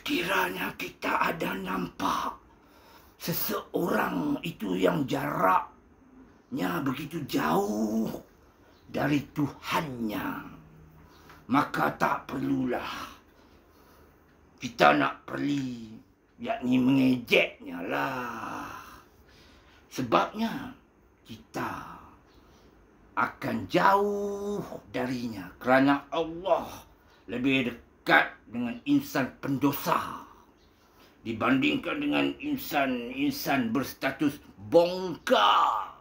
Sekiranya kita ada nampak seseorang itu yang jaraknya begitu jauh dari Tuhannya, maka tak perlulah kita nak perli, yakni mengejeknya lah. Sebabnya kita akan jauh darinya kerana Allah lebih dekat dengan insan pendosa dibandingkan dengan insan-insan berstatus bongkar.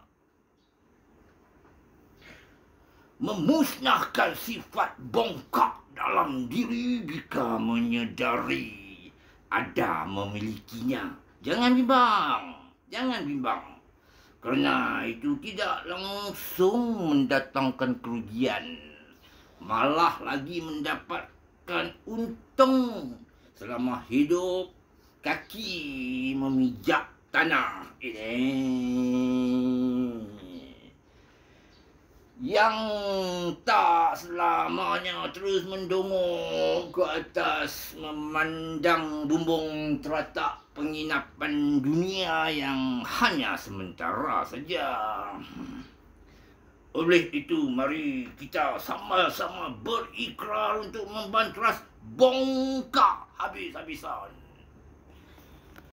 Memusnahkan sifat bongkak dalam diri jika menyedari ada memilikinya. Jangan bimbang. Kerana itu tidak langsung mendatangkan kerugian, malah lagi mendapatkan untung selama hidup kaki memijak tanah ini. Yang tak selamanya terus mendongok ke atas memandang bumbung teratak penginapan dunia yang hanya sementara saja. Oleh itu, mari kita sama-sama berikrar untuk membanteras bongkak habis-habisan.